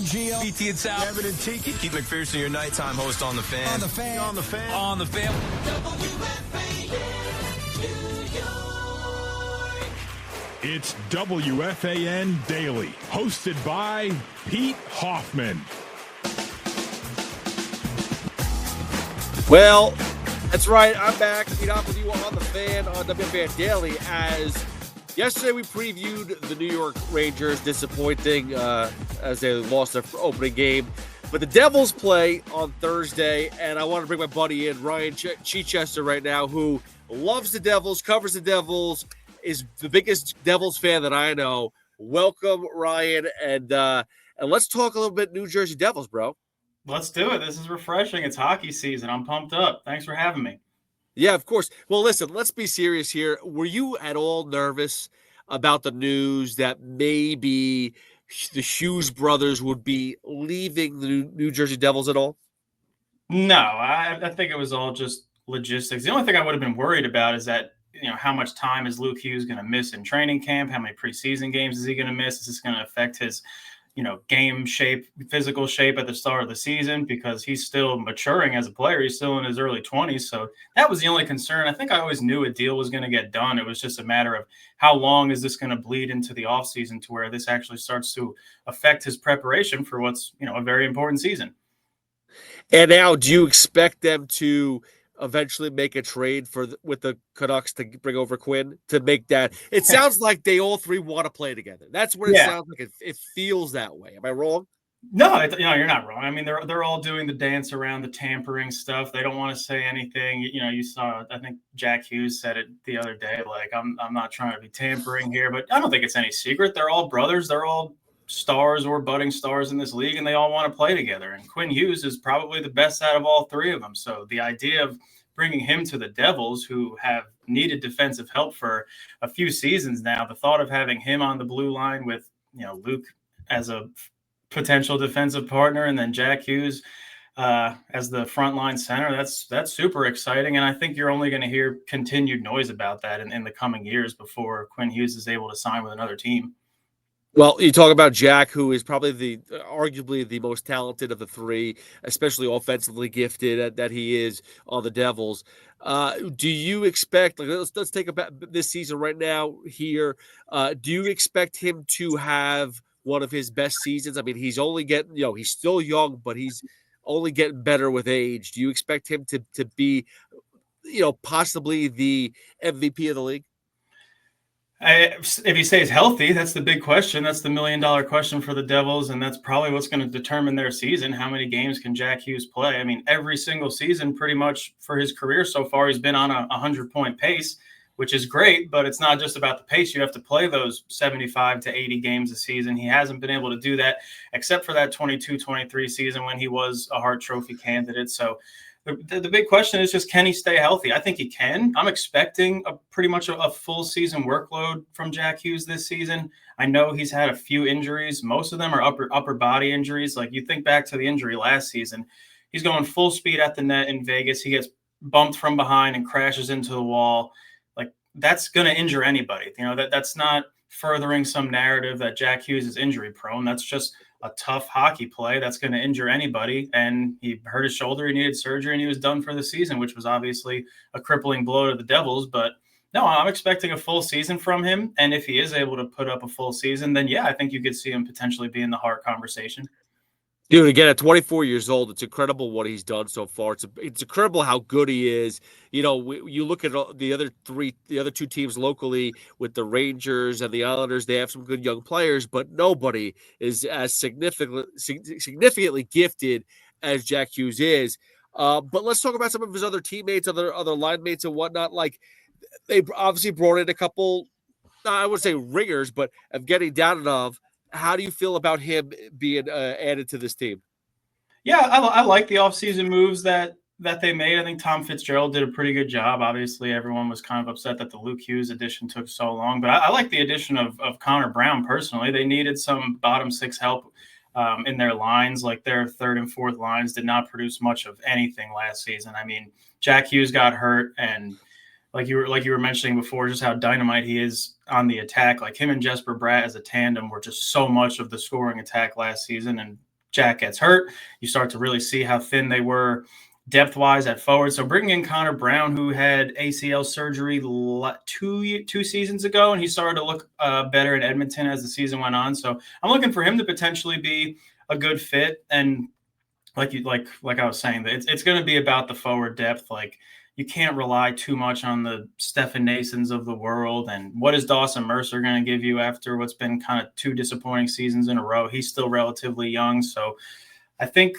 Gio. BT and Sal. Evan and Tiki. Keith McPherson, your nighttime host on The Fan. On the fan. On the fan. On the fan. It's WFAN Daily, hosted by Pete Hoffman. Well, that's right. I'm back. Pete Hoffman with you on The Fan on WFAN Daily. As yesterday we previewed the New York Rangers, disappointing as they lost their opening game. But the Devils play on Thursday, and I want to bring my buddy in, Ryan Chichester, right now, who loves the Devils, covers the Devils, is the biggest Devils fan that I know. Welcome, Ryan, and let's talk a little bit New Jersey Devils, bro. Let's do it. This is refreshing. It's hockey season. I'm pumped up. Thanks for having me. Yeah, of course. Well, listen, let's be serious here. Were you at all nervous about the news that maybe the Hughes brothers would be leaving the New Jersey Devils at all? No, I think it was all just logistics. The only thing I would have been worried about is that, how much time is Luke Hughes going to miss in training camp? How many preseason games is he going to miss? Is this going to affect his game shape, physical shape at the start of the season, because he's still maturing as a player. He's still in his early 20s. So that was the only concern. I think I always knew a deal was going to get done. It was just a matter of how long is this going to bleed into the offseason to where this actually starts to affect his preparation for what's, a very important season. And now, do you expect them to eventually make a trade with the Canucks to bring over Quinn to make that? It sounds like they all three want to play together. That's what it sounds like. It feels that way. Am I wrong? No, you're not wrong. I mean, they're all doing the dance around the tampering stuff. They don't want to say anything. You saw, I think Jack Hughes said it the other day, like, I'm not trying to be tampering here, but I don't think it's any secret. They're all brothers. They're all stars or budding stars in this league, and they all want to play together. And Quinn Hughes is probably the best out of all three of them. So the idea of bringing him to the Devils, who have needed defensive help for a few seasons now, the thought of having him on the blue line with, Luke as a potential defensive partner, and then Jack Hughes as the frontline center, that's super exciting. And I think you're only going to hear continued noise about that in the coming years before Quinn Hughes is able to sign with another team. Well, you talk about Jack, who is probably arguably the most talented of the three, especially offensively gifted that he is on the Devils. Do you expect, let's take about this season right now here. Do you expect him to have one of his best seasons? I mean, he's only getting, he's still young, but he's only getting better with age. Do you expect him to be, possibly the MVP of the league? If he stays healthy, that's the big question. That's the $1 million question for the Devils, and that's probably what's going to determine their season. How many games can Jack Hughes play? I mean, every single season, pretty much for his career so far, he's been on a 100-point pace, which is great, but it's not just about the pace. You have to play those 75 to 80 games a season. He hasn't been able to do that, except for that 22-23 season when he was a Hart Trophy candidate. So the big question is just, can he stay healthy? I think he can. I'm expecting pretty much a full season workload from Jack Hughes this season. I know he's had a few injuries. Most of them are upper body injuries. Like, you think back to the injury last season, he's going full speed at the net in Vegas. He gets bumped from behind and crashes into the wall. Like, that's going to injure anybody. That's not furthering some narrative that Jack Hughes is injury prone. That's just a tough hockey play that's going to injure anybody. And he hurt his shoulder, he needed surgery, and he was done for the season, which was obviously a crippling blow to the Devils. But no, I'm expecting a full season from him. And if he is able to put up a full season, then I think you could see him potentially be in the Hart conversation. Dude, again, at 24 years old, it's incredible what he's done so far. It's incredible how good he is. You look at the other two teams locally with the Rangers and the Islanders. They have some good young players, but nobody is as significantly gifted as Jack Hughes is. But let's talk about some of his other teammates, other line mates and whatnot. Like, they obviously brought in a couple, I would say ringers, but Evgeny Dadonov. How do you feel about him being added to this team? Yeah, I like the offseason moves that they made. I think Tom Fitzgerald did a pretty good job. Obviously, everyone was kind of upset that the Luke Hughes addition took so long. But I like the addition of Connor Brown personally. They needed some bottom six help in their lines. Like, their third and fourth lines did not produce much of anything last season. I mean, Jack Hughes got hurt, and like you were mentioning before, just how dynamite he is on the attack. Like, him and Jesper Bratt as a tandem were just so much of the scoring attack last season. And Jack gets hurt, you start to really see how thin they were depth-wise at forward. So bringing in Connor Brown, who had ACL surgery two seasons ago, and he started to look better in Edmonton as the season went on. So I'm looking for him to potentially be a good fit. And like I was saying, it's going to be about the forward depth. Like, you can't rely too much on the Stephen Nasons of the world. And what is Dawson Mercer going to give you after what's been kind of 2 disappointing seasons in a row? He's still relatively young. So I think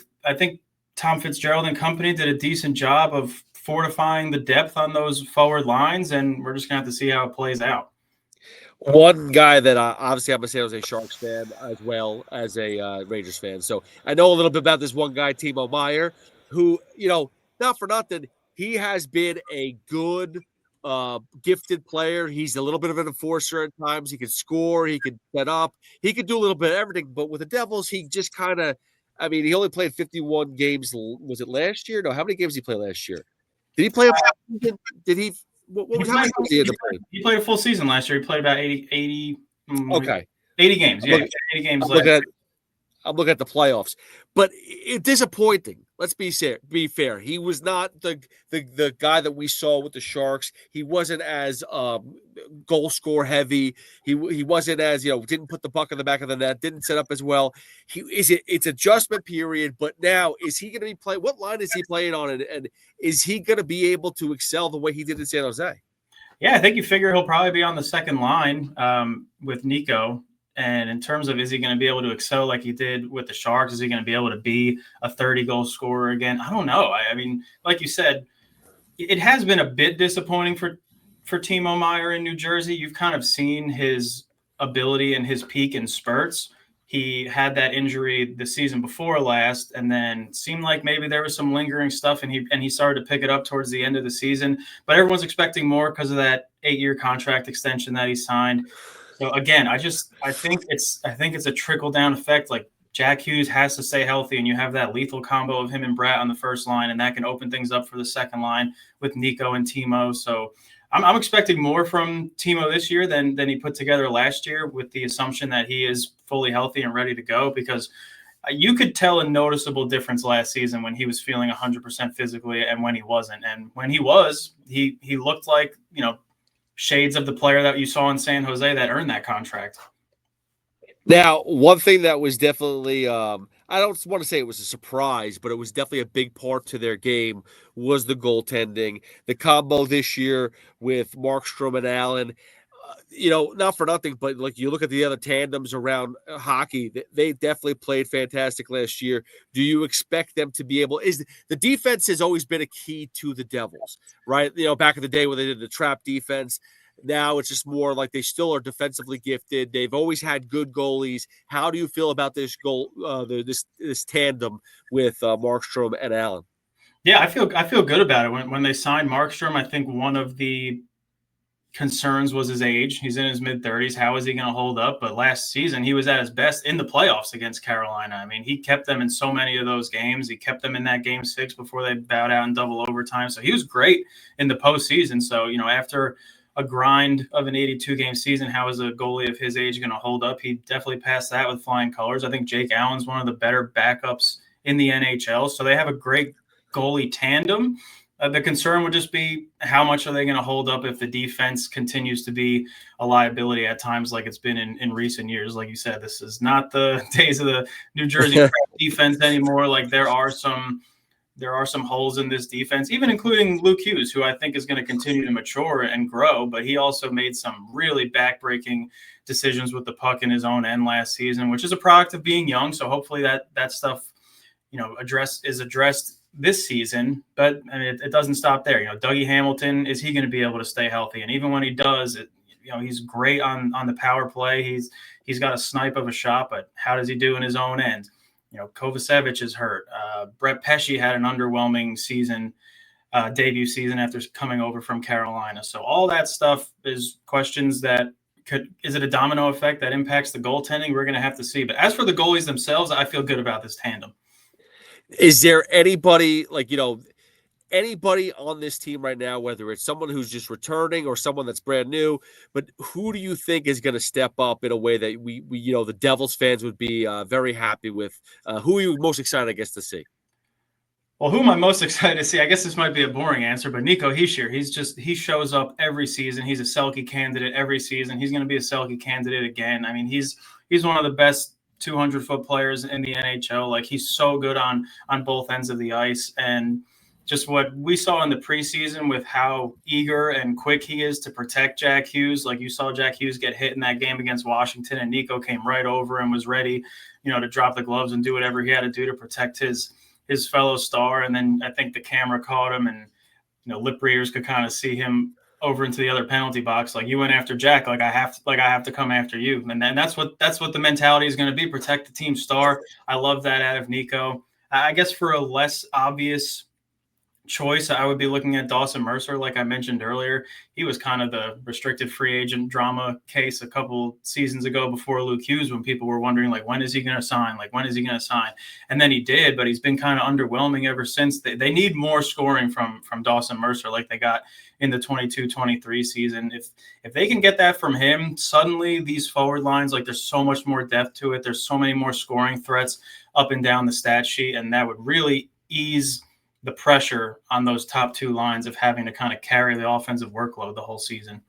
Tom Fitzgerald and company did a decent job of fortifying the depth on those forward lines, and we're just going to have to see how it plays out. One guy that obviously I'm a San Jose Sharks fan as well as a Rangers fan. So I know a little bit about this one guy, Timo Meier, who, not for nothing, he has been a good, gifted player. He's a little bit of an enforcer at times. He can score. He can set up. He can do a little bit of everything. But with the Devils, he just kind of, he only played 51 games. Was it last year? No, how many games did he play last year? Did he play? Did he? What was how many games did he end up playing? He played a full season last year. He played about 80 okay. 80 games. Yeah, 80 games. I'm looking at the playoffs, but it's disappointing. Let's be fair. He was not the guy that we saw with the Sharks. He wasn't as goal score heavy. He wasn't as didn't put the puck in the back of the net. Didn't set up as well. It's adjustment period. But now is he going to be playing? What line is he playing on? And is he going to be able to excel the way he did in San Jose? Yeah, I think you figure he'll probably be on the second line with Nico. And in terms of, is he going to be able to excel like he did with the Sharks? Is he going to be able to be a 30-goal scorer again? I don't know. I mean, like you said, it has been a bit disappointing for Timo Meier in New Jersey. You've kind of seen his ability and his peak in spurts. He had that injury the season before last, and then seemed like maybe there was some lingering stuff, and he started to pick it up towards the end of the season. But everyone's expecting more because of that 8-year contract extension that he signed. So again, I think it's a trickle down effect. Like, Jack Hughes has to stay healthy, and you have that lethal combo of him and Bratt on the first line, and that can open things up for the second line with Nico and Timo. So I'm expecting more from Timo this year than he put together last year, with the assumption that he is fully healthy and ready to go, because you could tell a noticeable difference last season when he was feeling 100% physically and when he wasn't. And when he was, he looked like, shades of the player that you saw in San Jose that earned that contract. Now, one thing that was definitely, I don't want to say it was a surprise, but it was definitely a big part to their game, was the goaltending. The combo this year with Markstrom and Allen, not for nothing, but like, you look at the other tandems around hockey, they definitely played fantastic last year. Do you expect them to be able? The defense has always been a key to the Devils, right? Back in the day when they did the trap defense. Now it's just more like they still are defensively gifted. They've always had good goalies. How do you feel about this this tandem with Markstrom and Allen? Yeah, I feel good about it. When they signed Markstrom, I think one of the concerns was his age. He's in his mid-30s. How is he going to hold up? But last season, he was at his best in the playoffs against Carolina. I mean, he kept them in so many of those games. He kept them in that game 6 before they bowed out in double overtime. So he was great in the postseason. So, after a grind of an 82-game season, how is a goalie of his age going to hold up? He definitely passed that with flying colors. I think Jake Allen's one of the better backups in the NHL. So they have a great goalie tandem. The concern would just be, how much are they going to hold up if the defense continues to be a liability at times, like it's been in recent years? Like you said, this is not the days of the New Jersey defense anymore. Like, there are some holes in this defense, even including Luke Hughes, who I think is going to continue to mature and grow. But he also made some really backbreaking decisions with the puck in his own end last season, which is a product of being young. So hopefully that stuff, is addressed this season. But I mean, it doesn't stop there. Dougie Hamilton, is he going to be able to stay healthy? And even when he does, he's great on the power play. He's got a snipe of a shot, but how does he do in his own end? Kovacevic is hurt. Brett Pesce had an underwhelming season, debut season after coming over from Carolina. So all that stuff is questions that is it a domino effect that impacts the goaltending? We're going to have to see. But as for the goalies themselves, I feel good about this tandem. Is there anybody anybody on this team right now, whether it's someone who's just returning or someone that's brand new, but who do you think is going to step up in a way that we the Devils fans would be very happy with? Who are you most excited, I guess, to see? Well, who am I most excited to see? I guess this might be a boring answer, but Nico Hischier. He shows up every season. He's a Selke candidate every season. He's going to be a Selke candidate again. I mean, he's one of the best 200-foot players in the NHL. Like, he's so good on both ends of the ice, and just what we saw in the preseason with how eager and quick he is to protect Jack Hughes. Like, you saw Jack Hughes get hit in that game against Washington, and Nico came right over and was ready, to drop the gloves and do whatever he had to do to protect his fellow star. And then I think the camera caught him, and lip readers could kind of see him over into the other penalty box. Like, you went after Jack, I have to come after you. And then that's what the mentality is going to be: protect the team star. I love that out of Nico. I guess for a less obvious choice, I would be looking at Dawson Mercer. Like I mentioned earlier, he was kind of the restricted free agent drama case a couple seasons ago before Luke Hughes, when people were wondering, like, when is he going to sign? And then he did, but he's been kind of underwhelming ever since. They need more scoring from Dawson Mercer, like they got in the 22-23 season. If they can get that from him, suddenly these forward lines, like, there's so much more depth to it. There's so many more scoring threats up and down the stat sheet, and that would really ease the pressure on those top two lines of having to kind of carry the offensive workload the whole season.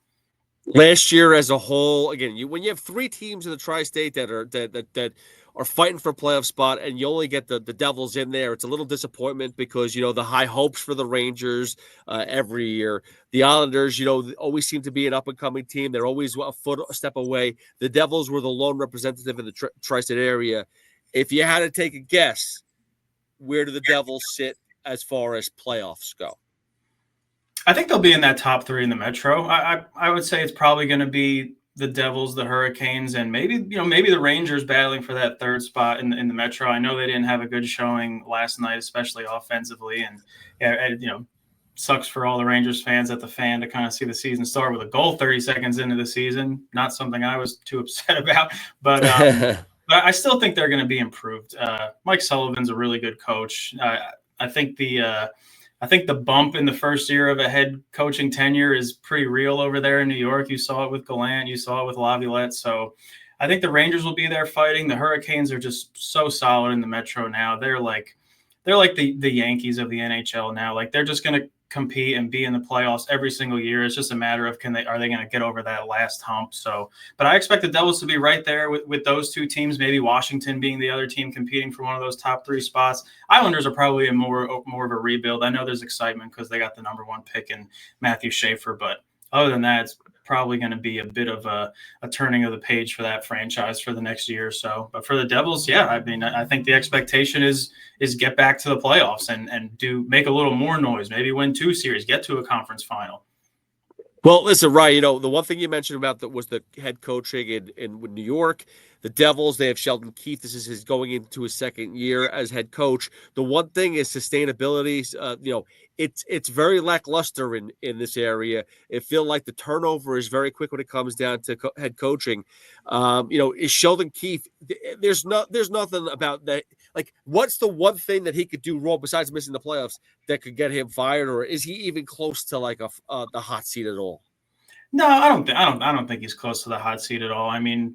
Last year as a whole, again, when you have three teams in the tri-state that are fighting for a playoff spot, and you only get the Devils in there, it's a little disappointment because, the high hopes for the Rangers every year. The Islanders, always seem to be an up-and-coming team. They're always a step away. The Devils were the lone representative in the tri-state area. If you had to take a guess, where do the Devils sit as far as playoffs go? I think they'll be in that top three in the Metro. I would say it's probably going to be the Devils, the Hurricanes, and maybe the Rangers battling for that third spot in the Metro. I know they didn't have a good showing last night, especially offensively, and sucks for all the Rangers fans at the Fan to kind of see the season start with a goal 30 seconds into the season. Not something I was too upset about, but but I still think they're going to be improved. Mike Sullivan's a really good coach. I think the bump in the first year of a head coaching tenure is pretty real over there in New York. You saw it with Gallant, you saw it with Laviolette. So I think the Rangers will be there fighting. The Hurricanes are just so solid in the Metro now. They're like the Yankees of the NHL now. Like, they're just going to compete and be in the playoffs every single year. It's just a matter of are they going to get over that last hump. So, but I expect the Devils to be right there with those two teams, maybe Washington being the other team competing for one of those top three spots. Islanders are probably more of a rebuild. I know there's excitement because they got the number one pick in Matthew Schaefer, but other than that, it's probably going to be a bit of a turning of the page for that franchise for the next year or so. But for the Devils, yeah, I mean, I think the expectation is get back to the playoffs and make a little more noise, maybe win 2 series, get to a conference final. Well, listen, Ryan, the one thing you mentioned about that was the head coaching in New York. The Devils, they have Sheldon Keefe. This is his going into his second year as head coach. The one thing is sustainability. It's very lackluster in this area. It feels like the turnover is very quick when it comes down to head coaching. Is Sheldon Keefe? There's nothing about that. Like, what's the one thing that he could do wrong besides missing the playoffs that could get him fired, or is he even close to like the hot seat at all? No, I don't think he's close to the hot seat at all. I mean,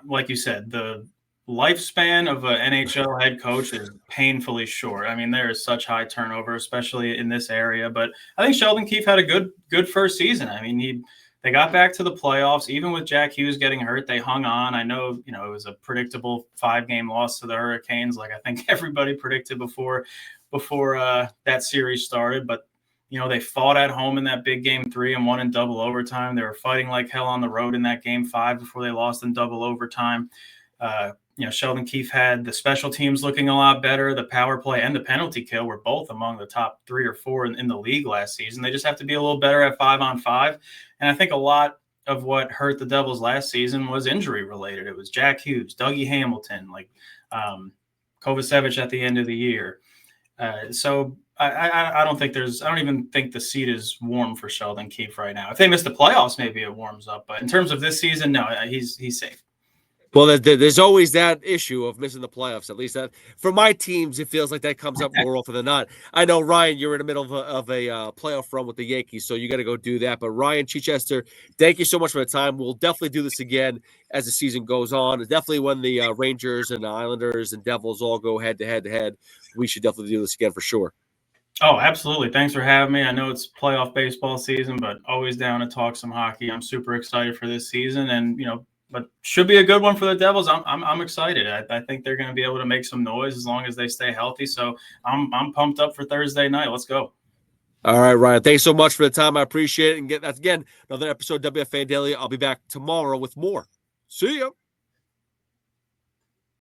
like you said, the lifespan of an NHL head coach is painfully short. I mean, there is such high turnover, especially in this area. But I think Sheldon Keefe had a good first season. I mean, they got back to the playoffs, even with Jack Hughes getting hurt. They hung on. I know, it was a predictable 5-game loss to the Hurricanes, like I think everybody predicted before that series started. But they fought at home in that big game 3 and won in double overtime. They were fighting like hell on the road in that game 5 before they lost in double overtime. Sheldon Keefe had the special teams looking a lot better. The power play and the penalty kill were both among the top 3 or 4 in the league last season. They just have to be a little better at 5-on-5. And I think a lot of what hurt the Devils last season was injury related. It was Jack Hughes, Dougie Hamilton, Kovacevic at the end of the year. So I don't even think the seat is warm for Sheldon Keefe right now. If they miss the playoffs, maybe it warms up. But in terms of this season, no, he's safe. Well, there's always that issue of missing the playoffs. At least that for my teams, it feels like that comes up more often than not. I know, Ryan, you're in the middle of a playoff run with the Yankees, so you got to go do that. But Ryan, Chichester, thank you so much for the time. We'll definitely do this again as the season goes on. Definitely when the Rangers and the Islanders and Devils all go head to head, we should definitely do this again for sure. Oh, absolutely. Thanks for having me. I know it's playoff baseball season, but always down to talk some hockey. I'm super excited for this season, and but should be a good one for the Devils. I'm excited. I think they're going to be able to make some noise as long as they stay healthy. So I'm pumped up for Thursday night. Let's go. All right, Ryan. Thanks so much for the time. I appreciate it. And that's again another episode of WFAN Daily. I'll be back tomorrow with more. See ya.